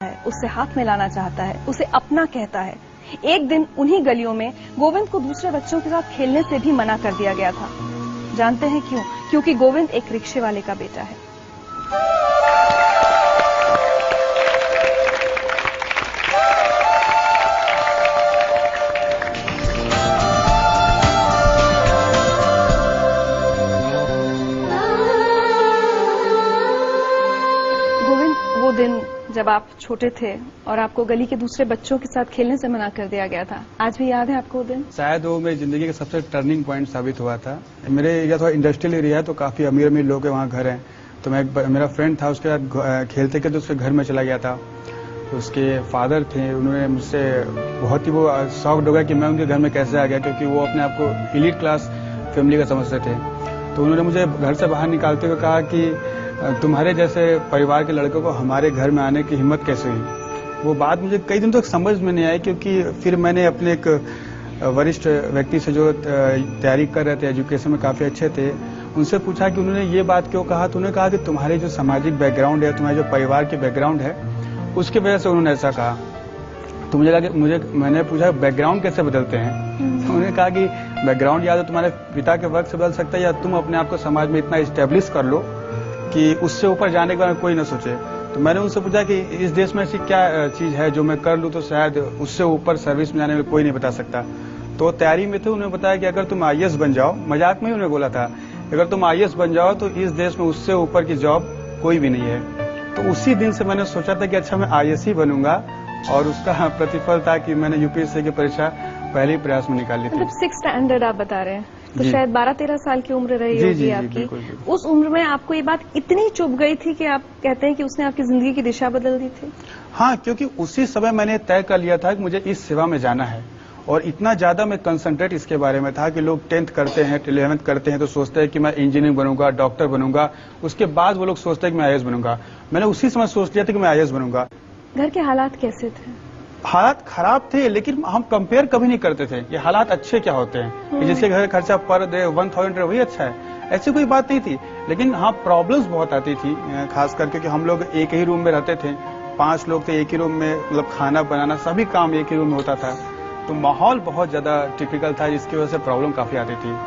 है, उससे हाथ मिलाना चाहता है, उसे अपना कहता है। एक दिन उन्हीं गलियों में गोविंद को दूसरे बच्चों के साथ खेलने से भी मना कर दिया गया था। जानते हैं क्यों? क्योंकि गोविंद एक रिक्शे वाले का बेटा है। गोविंद, वो दिन जब आप छोटे थे और आपको गली के दूसरे बच्चों के साथ खेलने से मना कर दिया गया था, आज भी याद है आपको वो दिन? शायद वो मेरी जिंदगी का सबसे टर्निंग पॉइंट साबित हुआ था। मेरे एरिया थोड़ा इंडस्ट्रियल एरिया है, तो काफी अमीर अमीर लोग के वहाँ घर हैं। तो मेरा फ्रेंड था, उसके साथ खेलते खेलते उसके घर में चला गया था। तो उसके फादर थे, उन्होंने मुझसे बहुत ही वो शॉक्ड हो गया कि मैं उनके घर में कैसे आ गया, क्योंकि वो अपने आप को एलीट क्लास फैमिली का समझते थे। तो उन्होंने मुझे घर से बाहर निकालते हुए कहा कि तुम्हारे जैसे परिवार के लड़कों को हमारे घर में आने की हिम्मत कैसे हुई। वो बात मुझे कई दिन तक समझ में नहीं आई, क्योंकि फिर मैंने अपने एक वरिष्ठ व्यक्ति से जो तैयारी कर रहे थे, एजुकेशन में काफी अच्छे थे, उनसे पूछा कि उन्होंने ये बात क्यों कहा। तो उन्होंने कहा कि तुम्हारे जो सामाजिक बैकग्राउंड है, तुम्हारे जो परिवार के बैकग्राउंड है, उसकी वजह से उन्होंने ऐसा कहा। तो मुझे लगा कि मैंने पूछा बैकग्राउंड कैसे बदलते हैं। तो उन्होंने कहा कि बैकग्राउंड या तो तुम्हारे पिता के वर्क से बदल सकता है, या तुम अपने आप को समाज में इतना इस्टेब्लिश कर लो कि उससे ऊपर जाने के बारे में कोई न सोचे। तो मैंने उनसे पूछा कि इस देश में ऐसी क्या चीज है जो मैं कर लूं तो शायद उससे ऊपर सर्विस में जाने में कोई नहीं बता सकता। तो तैयारी में थे, उन्होंने बताया कि अगर तुम आईएएस बन जाओ, मजाक में ही उन्होंने बोला था, अगर तुम आईएएस बन जाओ तो इस देश में उससे ऊपर की जॉब कोई भी नहीं है। तो उसी दिन से मैंने सोचा था कि अच्छा मैं आईएएस ही बनूंगा, और उसका प्रतिफल था कि मैंने यूपीएससी की परीक्षा पहले ही प्रयास में निकाल ली थी। मतलब 6th स्टैंडर्ड आप बता रहे हैं, तो शायद 12-13 साल की उम्र रही होगी आपकी। बिल्कुल, बिल्कुल। उस उम्र में आपको ये बात इतनी चुभ गई थी कि आप कहते हैं कि उसने आपकी जिंदगी की दिशा बदल दी थी? हाँ, क्योंकि उसी समय मैंने तय कर लिया था कि मुझे इस सेवा में जाना है, और इतना ज्यादा मैं कंसंट्रेट इसके बारे में था कि लोग 10th करते हैं, 11th करते हैं तो सोचते हैं कि मैं इंजीनियर बनूंगा, डॉक्टर बनूंगा, उसके बाद वो लोग सोचते हैं कि मैं आईएएस बनूंगा। मैंने उसी समय सोच लिया था कि मैं आईएएस बनूंगा। घर के हालात कैसे थे? हालात खराब थे, लेकिन हम कंपेयर कभी नहीं करते थे ये हालात अच्छे क्या होते हैं, जिसके घर खर्चा पर डे 1000 वही अच्छा है, ऐसी कोई बात नहीं थी। लेकिन हाँ, प्रॉब्लम्स बहुत आती थी, खास करके क्योंकि हम लोग एक ही रूम में रहते थे, 5 लोग थे एक ही रूम में, मतलब खाना बनाना सभी काम एक ही रूम में होता था। तो माहौल बहुत ज्यादा टिपिकल था, जिसकी वजह से प्रॉब्लम काफी आती थी।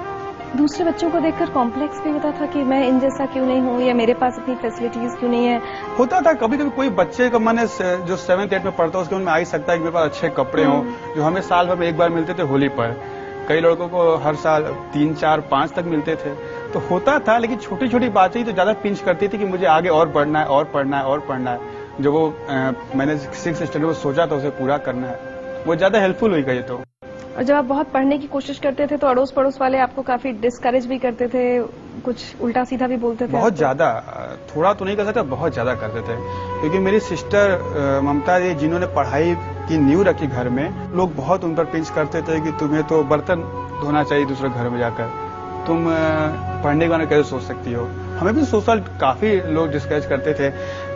दूसरे बच्चों को देखकर कॉम्प्लेक्स भी होता था कि मैं इन जैसा क्यों नहीं हूँ, या मेरे पास इतनी फैसिलिटीज क्यों नहीं है? होता था कभी कभी। कोई बच्चे का मन जो 7th 8th में पढ़ता है, उसके मन में आ ही सकता है कि मेरे पास अच्छे कपड़े हों, जो हमें साल भर में एक बार मिलते थे होली पर। कई लड़कों को हर साल 3, 4, 5 तक मिलते थे। तो होता था, लेकिन छोटी छोटी बातें ही तो ज्यादा पिंच करती थी कि मुझे आगे और बढ़ना है, और पढ़ना है, और पढ़ना है। जो वो मैंने 6th स्टैंडर्ड में सोचा था उसे पूरा करना है, वो ज्यादा हेल्पफुल हुई गई। तो और जब आप बहुत पढ़ने की कोशिश करते थे तो अड़ोस पड़ोस वाले आपको काफी डिस्करेज भी करते थे, कुछ उल्टा सीधा भी बोलते थे? बहुत ज्यादा, थोड़ा तो नहीं कर सकता, बहुत ज्यादा करते थे। क्योंकि मेरी सिस्टर ममता जी, जिन्होंने पढ़ाई की नींव रखी घर में, लोग बहुत उन पर पिंच करते थे कि तुम्हें तो बर्तन धोना चाहिए दूसरे घर में जाकर, तुम पढ़ने के बारे में कैसे सोच सकती हो। हमें भी सोशल काफी लोग डिस्करेज करते थे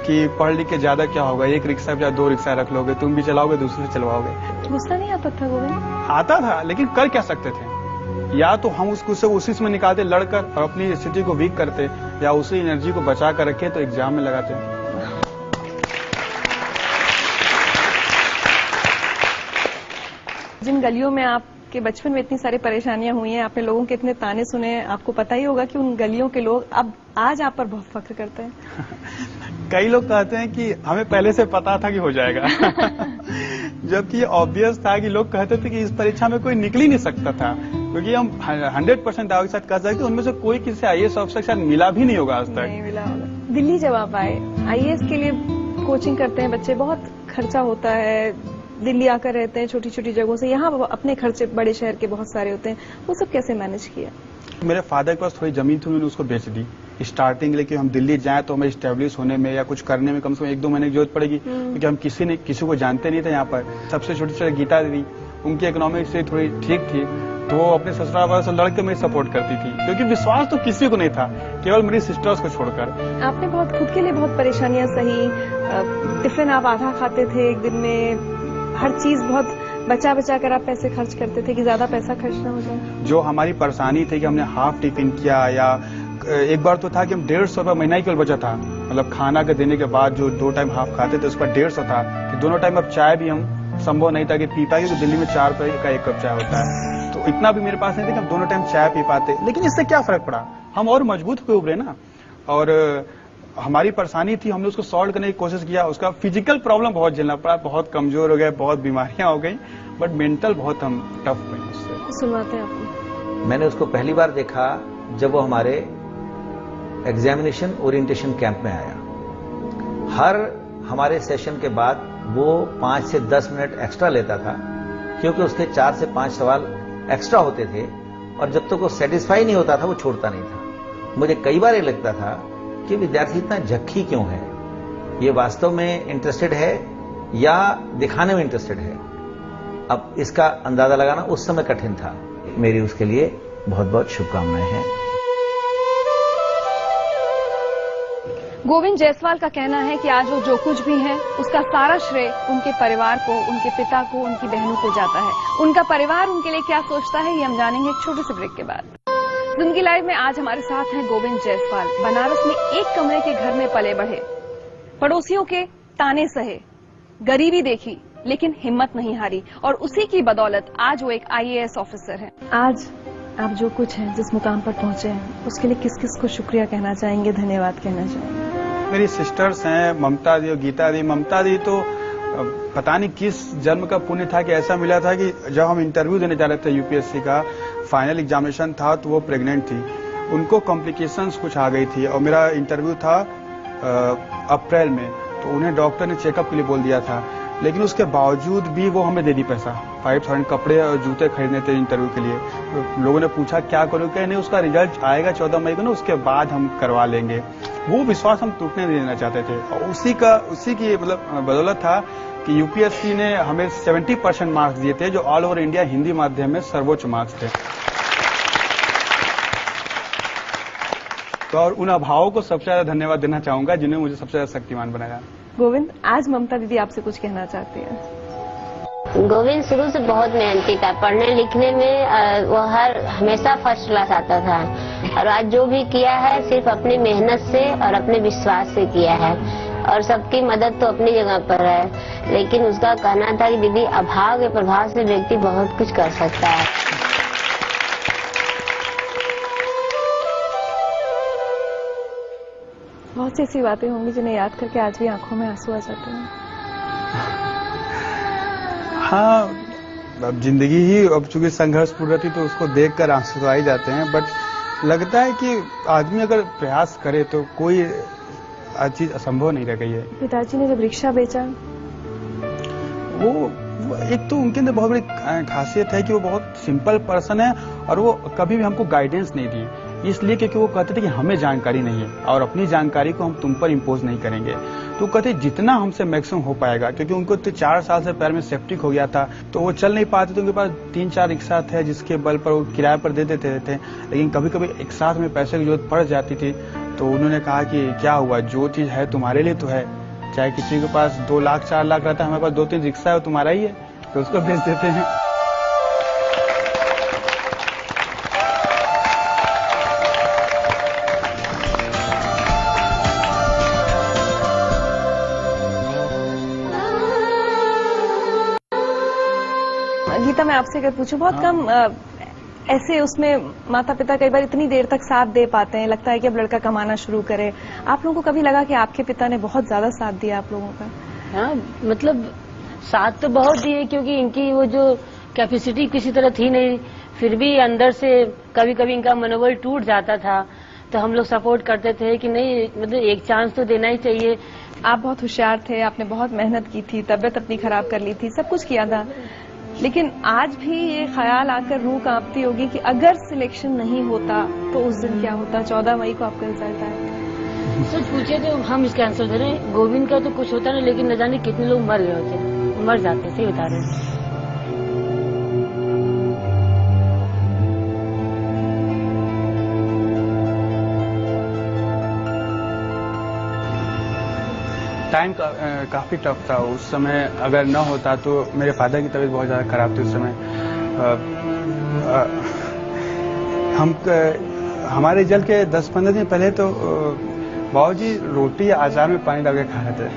कि पढ़ लिख के ज्यादा क्या होगा, एक रिक्शा या 2 रिक्शा रख लोगे, तुम भी चलाओगे, दूसरे से चलवाओगे। गुस्सा नहीं आता था गोविंद? आता था, लेकिन कर क्या सकते थे। या तो हम उसको उसी में निकालते लड़कर और अपनी स्थिति को वीक करते, या उसी एनर्जी को बचा कर रखे तो एग्जाम में लगाते। जिन गलियों में आपके बचपन में इतनी सारी परेशानियां हुई हैं, आपने लोगों के इतने ताने सुने, आपको पता ही होगा कि उन गलियों के लोग अब आज आप पर बहुत फख्र करते हैं। कई लोग कहते हैं कि हमें पहले से पता था कि हो जाएगा। जबकि ये ऑब्वियस था कि लोग कहते थे कि इस परीक्षा में कोई निकल ही नहीं सकता था, क्योंकि हम 100% दावे के साथ कह सकते उनमें से कोई किसी आईएएस ऑफिसर के साथ मिला भी नहीं होगा आज तक। नहीं मिला होगा। दिल्ली जब आप आए, आईएएस के लिए कोचिंग करते हैं बच्चे, बहुत खर्चा होता है, दिल्ली आकर रहते हैं छोटी छोटी जगहों से, यहाँ अपने खर्चे बड़े शहर के बहुत सारे होते हैं, वो सब कैसे मैनेज किया? मेरे फादर के पास थोड़ी जमीन थी, उन्होंने उसको बेच दी स्टार्टिंग, लेकिन हम दिल्ली जाएं तो हमें स्टेब्लिश होने में या कुछ करने में कम से कम 1-2 महीने की जरूरत पड़ेगी, क्योंकि हम किसी को जानते नहीं थे यहाँ पर। सबसे छोटी गीता दीदी, उनकी इकोनॉमिक से थोड़ी ठीक थी, तो वो अपने ससुराल वालों से लड़के मेरी सपोर्ट करती थी, क्योंकि विश्वास तो किसी को नहीं था, केवल मेरी सिस्टर्स को छोड़कर। आपने बहुत खुद के लिए बहुत परेशानियां सही, टिफिन आप आधा खाते थे एक दिन में, हर चीज बहुत बचा बचा कर आप पैसे खर्च करते थे कि ज्यादा पैसा खर्च ना हो जाए। जो हमारी परेशानी थी कि हमने हाफ टिफिन किया या एक बार तो था कि हम 150 रुपये महीना ही केवल बचा था, मतलब खाना के देने के बाद जो 2 टाइम हाफ खाते थे उस पर 150 था कि दोनों टाइम अब चाय भी हम संभव नहीं था कि पी पाए, क्योंकि दिल्ली में 4 रुपए का 1 कप चाय होता है, तो इतना भी मेरे पास नहीं था कि हम दोनों टाइम चाय पी पाते। लेकिन इससे क्या फर्क पड़ा, हम और मजबूत हुए उभरे ना, और हमारी परेशानी थी, हमने उसको सॉल्व करने की कोशिश किया। उसका फिजिकल प्रॉब्लम बहुत झेलना पड़ा, बहुत कमजोर हो गए, बहुत बीमारियां हो गई, बट मेंटल बहुत हम टफ हुए उससे। सुनवाते हैं आपको। मैंने उसको पहली बार देखा जब वो हमारे एग्जामिनेशन ओरिएंटेशन कैंप में आया। हर हमारे सेशन के बाद वो 5 से 10 मिनट एक्स्ट्रा लेता था, क्योंकि उसके 4 से 5 सवाल एक्स्ट्रा होते थे, और जब तक वो सेटिस्फाई नहीं होता था वो छोड़ता नहीं था। मुझे कई बार ये लगता था कि विद्यार्थी इतना झक्की क्यों है, ये वास्तव में इंटरेस्टेड है या दिखाने में इंटरेस्टेड है। अब इसका अंदाजा लगाना उस समय कठिन था। मेरी उसके लिए बहुत बहुत शुभकामनाएं हैं। गोविंद जायसवाल का कहना है कि आज वो जो कुछ भी है उसका सारा श्रेय उनके परिवार को, उनके पिता को, उनकी बहनों को जाता है। उनका परिवार उनके लिए क्या सोचता है ये हम जानेंगे एक छोटे से ब्रेक के बाद। जिंदगी लाइव में आज हमारे साथ हैं गोविंद जायसवाल। बनारस में एक कमरे के घर में पले बढ़े, पड़ोसियों के ताने सहे, गरीबी देखी लेकिन हिम्मत नहीं हारी, और उसी की बदौलत आज वो एक IAS ऑफिसर हैं। आज आप जो कुछ हैं, जिस मुकाम पर पहुंचे हैं, उसके लिए किस किस को शुक्रिया कहना चाहेंगे, धन्यवाद कहना चाहेंगे? मेरी सिस्टर्स हैं, ममता दी और गीता दी। ममता दी तो पता नहीं किस जन्म का पुण्य था कि ऐसा मिला था कि जब हम इंटरव्यू देने जा रहे थे UPSC का फाइनल एग्जामिनेशन था, तो वो प्रेग्नेंट थी, उनको कॉम्प्लिकेशंस कुछ आ गई थी, और मेरा इंटरव्यू था अप्रैल में, तो उन्हें डॉक्टर ने चेकअप के लिए बोल दिया था। लेकिन उसके बावजूद भी वो हमें दे दी पैसा, 5,000 कपड़े और जूते खरीदने थे इंटरव्यू के लिए। तो लोगों ने पूछा क्या करो, क्या नहीं, उसका रिजल्ट आएगा 14 मई को ना, उसके बाद हम करवा लेंगे। वो विश्वास हम टूटने नहीं देना चाहते थे, और उसी की मतलब बदौलत था कि UPSC ने हमें 70% मार्क्स दिए थे, जो ऑल ओवर इंडिया हिंदी माध्यम में सर्वोच्च मार्क्स थे। तो और उन अभावों को सबसे ज्यादा धन्यवाद देना चाहूंगा जिन्होंने मुझे सबसे ज्यादा शक्तिमान बनाया। गोविंद, आज ममता दीदी आपसे कुछ कहना चाहती है। गोविंद शुरू से बहुत मेहनती था, पढ़ने लिखने में वो हमेशा फर्स्ट क्लास आता था, और आज जो भी किया है सिर्फ अपनी मेहनत से और अपने विश्वास से किया है, और सबकी मदद तो अपनी जगह पर है। लेकिन उसका कहना था कि दीदी अभाव के प्रभाव से व्यक्ति बहुत कुछ कर सकता है। बहुत सी ऐसी बातें होंगी जिन्हें याद करके आज भी आंखों में आंसू आ जाते हैं। हाँ, अब जिंदगी ही अब चूंकि संघर्षपूर्ण रहती तो उसको देखकर आंसू तो आ ही जाते हैं, बट लगता है कि आदमी अगर प्रयास करे तो कोई चीज असंभव नहीं रह गई है। पिताजी ने जब रिक्शा बेचा, वो एक तो उनके अंदर बहुत बड़ी खासियत है कि वो बहुत सिंपल पर्सन है, और वो कभी भी हमको गाइडेंस नहीं दी, इसलिए क्योंकि वो कहते थे कि हमें जानकारी नहीं है और अपनी जानकारी को हम तुम पर इम्पोज नहीं करेंगे। तो कहते जितना हमसे मैक्सिमम हो पाएगा, क्योंकि उनको तो 4 साल से पैर में सेप्टिक हो गया था, तो वो चल नहीं पाते, तो उनके पास 3-4 रिक्शा थे जिसके बल पर वो किराए पर दे देते थे। लेकिन कभी कभी एक साथ में पैसे की जरूरत पड़ जाती थी, तो उन्होंने कहा कि क्या हुआ, जो चीज है तुम्हारे लिए तो है, चाहे किसी के पास 2 लाख 4 लाख रहता है, हमारे पास 2-3 रिक्शा है, वो तुम्हारा ही है, तो उसको भेज देते हैं। गीता, मैं आपसे अगर पूछूं, बहुत कम ऐसे उसमें माता पिता कई बार इतनी देर तक साथ दे पाते हैं, लगता है कि अब लड़का कमाना शुरू करे। आप लोगों को कभी लगा कि आपके पिता ने बहुत ज्यादा साथ दिया आप लोगों का? हाँ, मतलब साथ तो बहुत दिए, क्योंकि इनकी वो जो कैपेसिटी किसी तरह थी नहीं, फिर भी अंदर से कभी कभी इनका मनोबल टूट जाता था, तो हम लोग सपोर्ट करते थे कि नहीं, मतलब एक चांस तो देना ही चाहिए। आप बहुत होशियार थे, आपने बहुत मेहनत की थी, तबियत अपनी खराब कर ली थी, सब कुछ किया था, लेकिन आज भी ये ख्याल आकर रूह कांपती होगी कि अगर सिलेक्शन नहीं होता तो उस दिन क्या होता। 14 मई को आपका रिजल्ट आया। सच पूछे तो हम इसका आंसर दे रहे हैं, गोविंद का तो कुछ होता नहीं, लेकिन न जाने कितने लोग मर गए होते, मर जाते, सही बता रहे हैं। टाइम काफी टफ था उस समय। अगर न होता तो मेरे फादर की तबीयत बहुत ज्यादा खराब थी उस समय। हमारे रिजल्ट के 10-15 दिन पहले तो बाबूजी रोटी अचार में पानी डाल के खा रहे थे।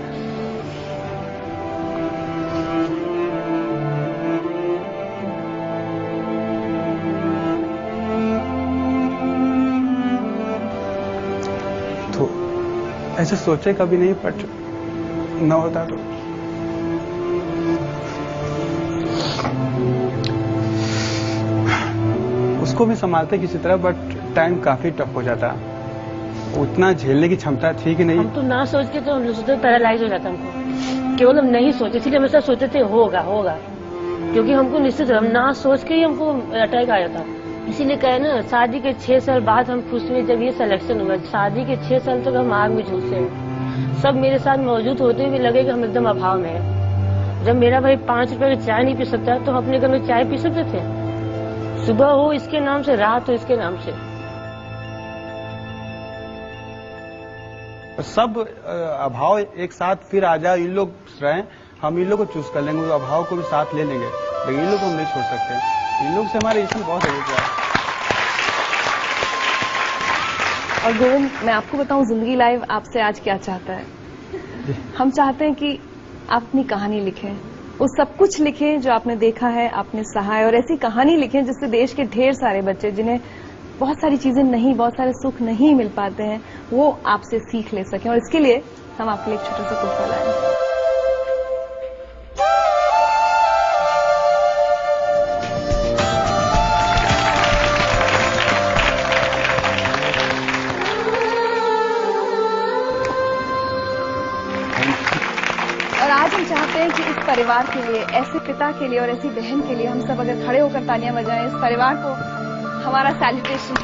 तो ऐसे सोचे कभी नहीं, बट न होता तो उसको भी संभालते किसी तरह, बट टाइम काफी टफ हो जाता। उतना झेलने की क्षमता थी कि नहीं। हम तो ना सोच के तो हम सोचते पैरालाइज हो जाता हमको, केवल हम नहीं सोचे, इसलिए हमेशा सोचते थे होगा होगा, क्योंकि हमको निश्चित हम ना सोच के ही हमको अटैक आया था। इसीलिए कहे ना, शादी के 6 साल बाद हम खुश हुए जब ये सिलेक्शन हुआ। शादी के 6 साल तक हम आग में झुलसे हैं। सब मेरे साथ मौजूद होते हुए लगे कि हम एकदम अभाव में हैं। जब मेरा भाई 5 रुपए की चाय नहीं पी सकता तो हम अपने घर में चाय पी सकते थे। सुबह हो इसके नाम से, रात हो इसके नाम से। सब अभाव एक साथ फिर आ जाए, इन लोग रहें, हम इन लोग को चूज कर लेंगे, अभाव को भी साथ ले लेंगे, लेकिन इन लोग को हम नहीं छोड़ सकते। इन लोग से हमारे इसमें बहुत है। और गोविंद, मैं आपको बताऊं, जिंदगी लाइव आपसे आज क्या चाहता है। हम चाहते हैं कि आप अपनी कहानी लिखें, वो सब कुछ लिखें जो आपने देखा है, आपने सहा है, और ऐसी कहानी लिखें जिससे देश के ढेर सारे बच्चे जिन्हें बहुत सारी चीजें नहीं, बहुत सारे सुख नहीं मिल पाते हैं, वो आपसे सीख ले सकें। और इसके लिए हम आपके लिए एक छोटा सा तोहफा लाए हैं। और आज हम चाहते हैं कि इस परिवार के लिए, ऐसे पिता के लिए और ऐसी बहन के लिए हम सब अगर खड़े होकर तालियां बजाएं, इस परिवार को हमारा सैल्यूटेशन।